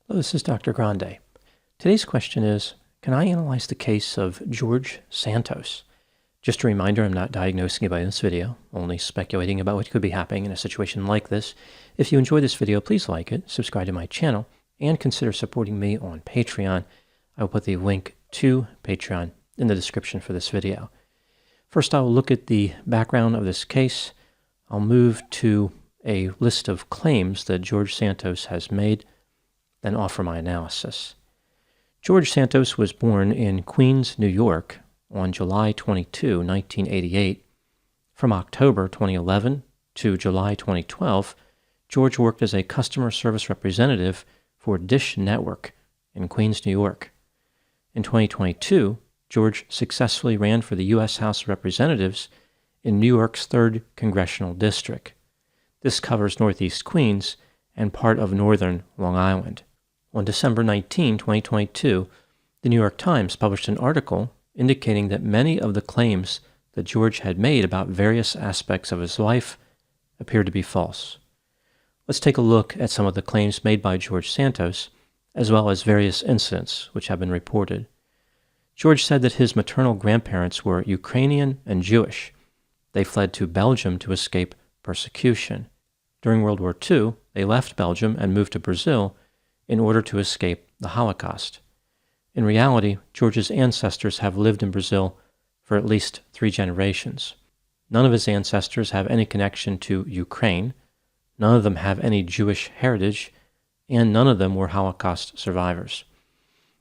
Hello, this is Dr. Grande. Today's question is, can I analyze the case of George Santos? Just a reminder, I'm not diagnosing anybody in this video, only speculating about what could be happening in a situation like this. If you enjoyed this video, please like it, subscribe to my channel, and consider supporting me on Patreon. I will put the link to Patreon in the description for this video. First, I will look at the background of this case. I'll move to a list of claims that George Santos has made, then offer my analysis. George Santos was born in Queens, New York on July 22, 1988. From October 2011 to July 2012, George worked as a customer service representative for Dish Network in Queens, New York. In 2022, George successfully ran for the U.S. House of Representatives in New York's 3rd Congressional District. This covers Northeast Queens and part of northern Long Island. On December 19, 2022, the New York Times published an article indicating that many of the claims that George had made about various aspects of his life appeared to be false. Let's take a look at some of the claims made by George Santos, as well as various incidents which have been reported. George said that his maternal grandparents were Ukrainian and Jewish. They fled to Belgium to escape persecution. During World War II, they left Belgium and moved to Brazil in order to escape the Holocaust. In reality, George's ancestors have lived in Brazil for at least 3 generations. None of his ancestors have any connection to Ukraine, none of them have any Jewish heritage, and none of them were Holocaust survivors.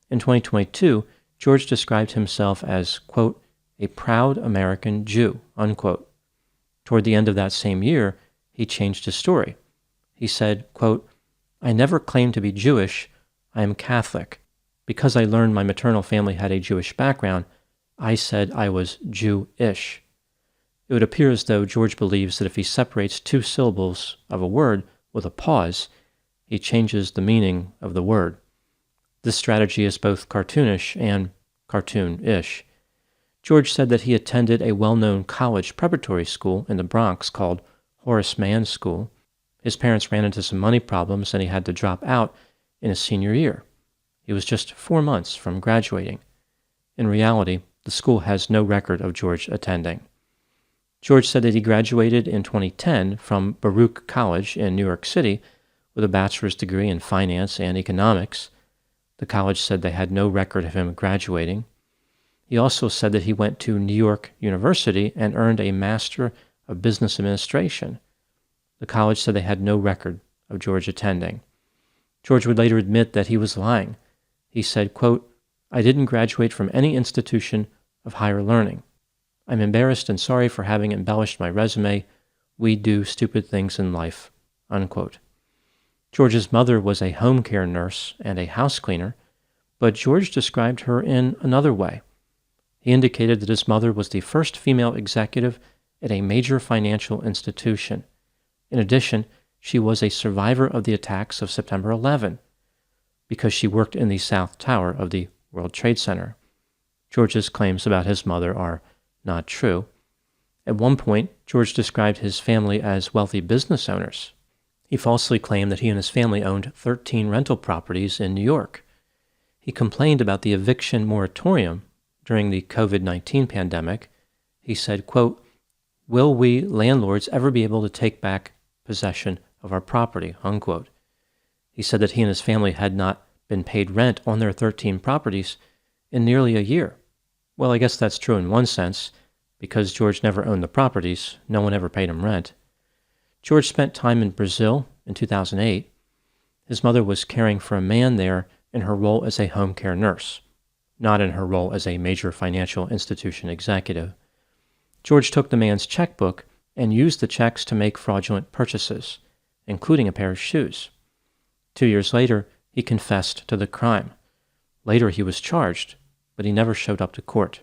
In 2022, George described himself as, quote, a proud American Jew, unquote. Toward the end of that same year, he changed his story. He said, quote, I never claimed to be Jewish, I am Catholic. Because I learned my maternal family had a Jewish background, I said I was Jew-ish. It would appear as though George believes that if he separates 2 syllables of a word with a pause, he changes the meaning of the word. This strategy is both cartoonish and cartoon-ish. George said that he attended a well-known college preparatory school in the Bronx called Horace Mann School. His parents ran into some money problems and he had to drop out in his senior year. He was just 4 months from graduating. In reality, the school has no record of George attending. George said that he graduated in 2010 from Baruch College in New York City with a bachelor's degree in finance and economics. The college said they had no record of him graduating. He also said that he went to New York University and earned a Master of Business Administration. The college said they had no record of George attending. George would later admit that he was lying. He said, quote, I didn't graduate from any institution of higher learning. I'm embarrassed and sorry for having embellished my resume. We do stupid things in life, unquote. George's mother was a home care nurse and a house cleaner, but George described her in another way. He indicated that his mother was the first female executive at a major financial institution. In addition, she was a survivor of the attacks of September 11 because she worked in the South Tower of the World Trade Center. George's claims about his mother are not true. At one point, George described his family as wealthy business owners. He falsely claimed that he and his family owned 13 rental properties in New York. He complained about the eviction moratorium during the COVID-19 pandemic. He said, quote, will we landlords ever be able to take back possession of our property, unquote. He said that he and his family had not been paid rent on their 13 properties in nearly a year. Well, I guess that's true in one sense. Because George never owned the properties, no one ever paid him rent. George spent time in Brazil in 2008. His mother was caring for a man there in her role as a home care nurse, not in her role as a major financial institution executive. George took the man's checkbook and used the checks to make fraudulent purchases, including a pair of shoes. 2 years later, he confessed to the crime. Later, he was charged, but he never showed up to court.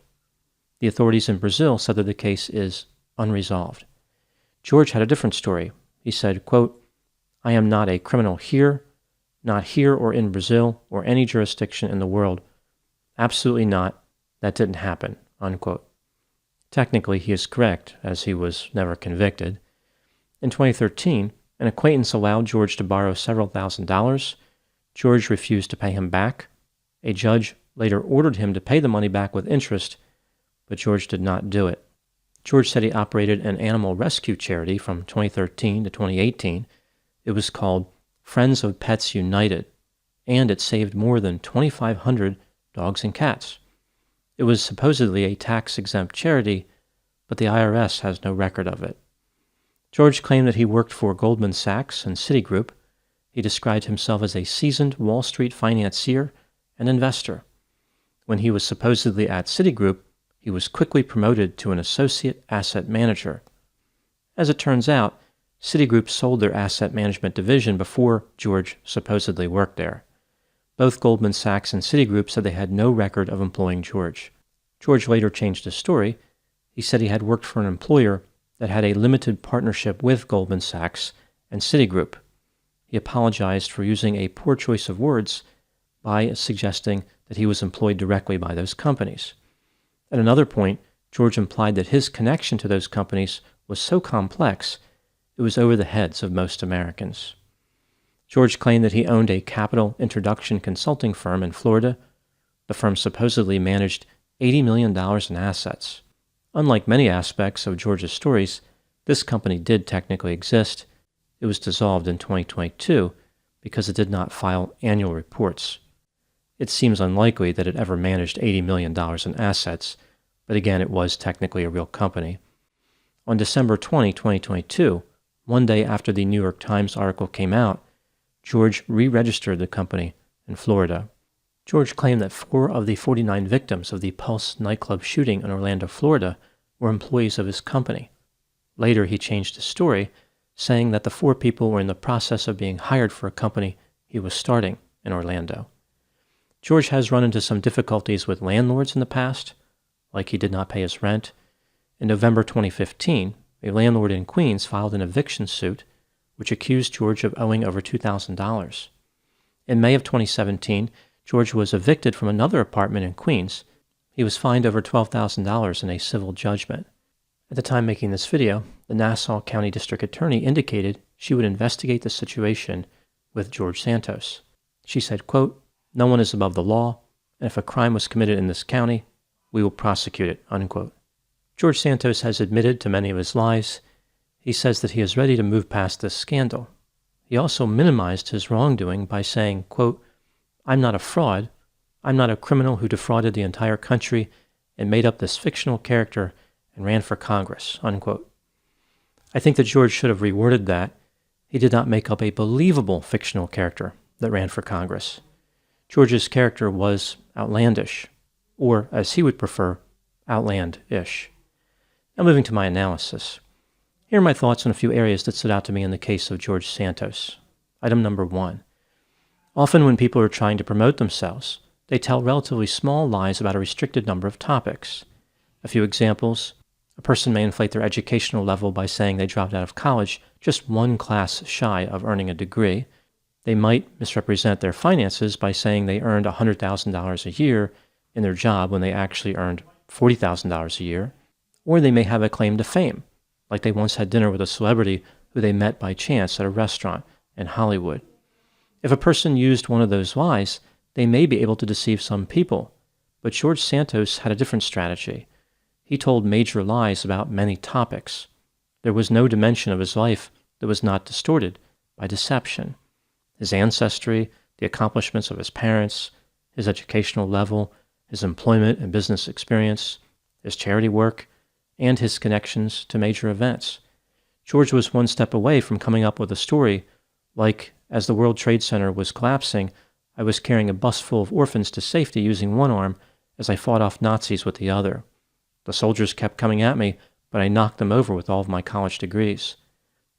The authorities in Brazil said that the case is unresolved. George had a different story. He said, quote, I am not a criminal here, not here or in Brazil or any jurisdiction in the world. Absolutely not. That didn't happen, unquote. Technically, he is correct, as he was never convicted. In 2013, an acquaintance allowed George to borrow several $1,000s. George refused to pay him back. A judge later ordered him to pay the money back with interest, but George did not do it. George said he operated an animal rescue charity from 2013 to 2018. It was called Friends of Pets United, and it saved more than 2,500 dogs and cats. It was supposedly a tax-exempt charity, but the IRS has no record of it. George claimed that he worked for Goldman Sachs and Citigroup. He described himself as a seasoned Wall Street financier and investor. When he was supposedly at Citigroup, he was quickly promoted to an associate asset manager. As it turns out, Citigroup sold their asset management division before George supposedly worked there. Both Goldman Sachs and Citigroup said they had no record of employing George. George later changed his story. He said he had worked for an employer that had a limited partnership with Goldman Sachs and Citigroup. He apologized for using a poor choice of words by suggesting that he was employed directly by those companies. At another point, George implied that his connection to those companies was so complex it was over the heads of most Americans. George claimed that he owned a capital introduction consulting firm in Florida. The firm supposedly managed $80 million in assets. Unlike many aspects of George's stories, this company did technically exist. It was dissolved in 2022 because it did not file annual reports. It seems unlikely that it ever managed $80 million in assets, but again, it was technically a real company. On December 20, 2022, one day after the New York Times article came out, George re-registered the company in Florida. George claimed that 4 of the 49 victims of the Pulse nightclub shooting in Orlando, Florida, were employees of his company. Later, he changed his story, saying that the 4 people were in the process of being hired for a company he was starting in Orlando. George has run into some difficulties with landlords in the past, like he did not pay his rent. In November 2015, a landlord in Queens filed an eviction suit which accused George of owing over $2,000. In May of 2017, George was evicted from another apartment in Queens. He was fined over $12,000 in a civil judgment. At the time making this video, the Nassau County District Attorney indicated she would investigate the situation with George Santos. She said, quote, "No one is above the law, and if a crime was committed in this county, we will prosecute it," unquote. George Santos has admitted to many of his lies. He says that he is ready to move past this scandal. He also minimized his wrongdoing by saying, quote, "I'm not a fraud. I'm not a criminal who defrauded the entire country and made up this fictional character and ran for Congress," unquote. I think that George should have reworded that. He did not make up a believable fictional character that ran for Congress. George's character was outlandish, or as he would prefer, outland-ish. Now moving to my analysis. Here are my thoughts on a few areas that stood out to me in the case of George Santos. Item number 1. Often when people are trying to promote themselves, they tell relatively small lies about a restricted number of topics. A few examples. A person may inflate their educational level by saying they dropped out of college just 1 class shy of earning a degree. They might misrepresent their finances by saying they earned $100,000 a year in their job when they actually earned $40,000 a year. Or they may have a claim to fame, like they once had dinner with a celebrity who they met by chance at a restaurant in Hollywood. If a person used one of those lies, they may be able to deceive some people, but George Santos had a different strategy. He told major lies about many topics. There was no dimension of his life that was not distorted by deception. His ancestry, the accomplishments of his parents, his educational level, his employment and business experience, his charity work, and his connections to major events. George was one step away from coming up with a story like, as the World Trade Center was collapsing, I was carrying a bus full of orphans to safety using one arm as I fought off Nazis with the other. The soldiers kept coming at me, but I knocked them over with all of my college degrees.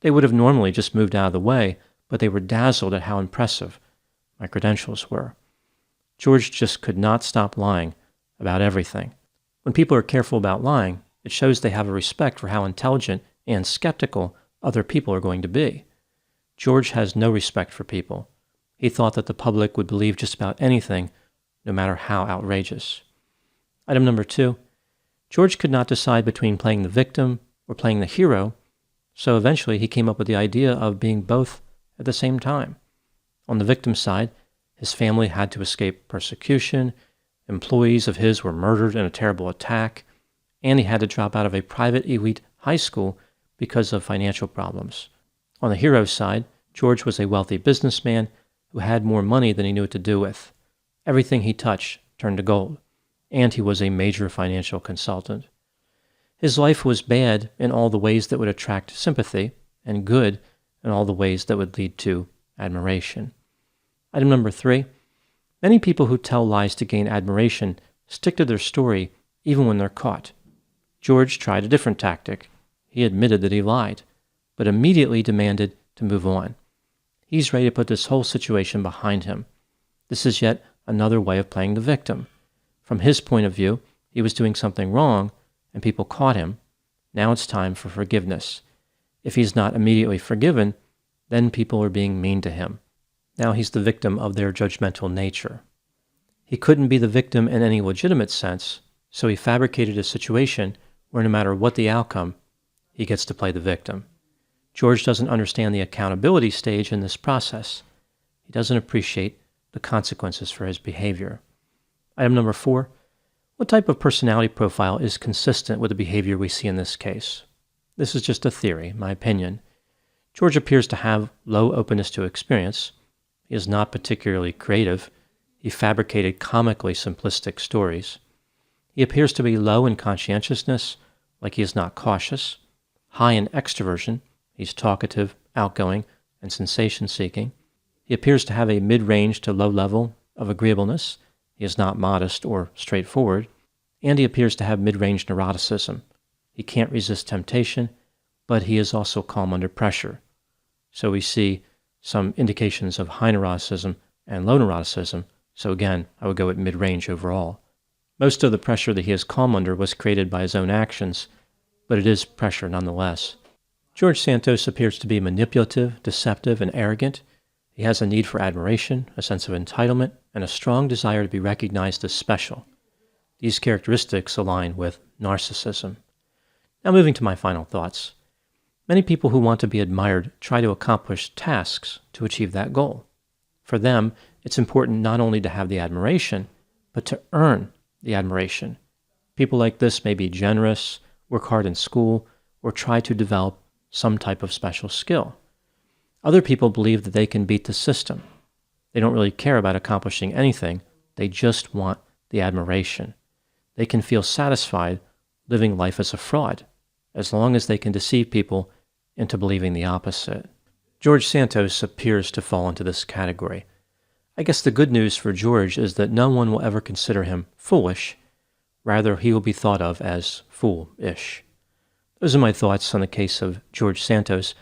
They would have normally just moved out of the way, but they were dazzled at how impressive my credentials were. George just could not stop lying about everything. When people are careful about lying, it shows they have a respect for how intelligent and skeptical other people are going to be. George has no respect for people. He thought that the public would believe just about anything, no matter how outrageous. Item number 2. George could not decide between playing the victim or playing the hero, so eventually he came up with the idea of being both at the same time. On the victim side, His family had to escape persecution, employees of his were murdered in a terrible attack, and he had to drop out of a private elite high school because of financial problems. On the hero's side, George was a wealthy businessman who had more money than he knew what to do with. Everything he touched turned to gold, and he was a major financial consultant. His life was bad in all the ways that would attract sympathy, and good in all the ways that would lead to admiration. Item number 3, many people who tell lies to gain admiration stick to their story even when they're caught. George tried a different tactic. He admitted that he lied, but immediately demanded to move on. He's ready to put this whole situation behind him. This is yet another way of playing the victim. From his point of view, he was doing something wrong, and people caught him. Now it's time for forgiveness. If he's not immediately forgiven, then people are being mean to him. Now he's the victim of their judgmental nature. He couldn't be the victim in any legitimate sense, so he fabricated a situation where no matter what the outcome, he gets to play the victim. George doesn't understand the accountability stage in this process. He doesn't appreciate the consequences for his behavior. Item number 4, what type of personality profile is consistent with the behavior we see in this case? This is just a theory, my opinion. George appears to have low openness to experience. He is not particularly creative. He fabricated comically simplistic stories. He appears to be low in conscientiousness, like he is not cautious. High in extroversion. He's talkative, outgoing, and sensation-seeking. He appears to have a mid-range to low level of agreeableness. He is not modest or straightforward. And he appears to have mid-range neuroticism. He can't resist temptation, but he is also calm under pressure. So we see some indications of high neuroticism and low neuroticism. So again, I would go at mid-range overall. Most of the pressure that he is calm under was created by his own actions, but it is pressure nonetheless. George Santos appears to be manipulative, deceptive, and arrogant. He has a need for admiration, a sense of entitlement, and a strong desire to be recognized as special. These characteristics align with narcissism. Now moving to my final thoughts. Many people who want to be admired try to accomplish tasks to achieve that goal. For them, it's important not only to have the admiration, but to earn the admiration. People like this may be generous, work hard in school, or try to develop some type of special skill. Other people believe that they can beat the system. They don't really care about accomplishing anything. They just want the admiration. They can feel satisfied living life as a fraud, as long as they can deceive people into believing the opposite. George Santos appears to fall into this category. I guess the good news for George is that no one will ever consider him foolish. Rather, he will be thought of as foolish. Those are my thoughts on the case of George Santos.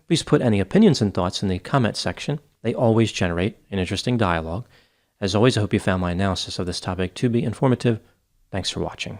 Please put any opinions and thoughts in the comment section. They always generate an interesting dialogue. As always, I hope you found my analysis of this topic to be informative. Thanks for watching.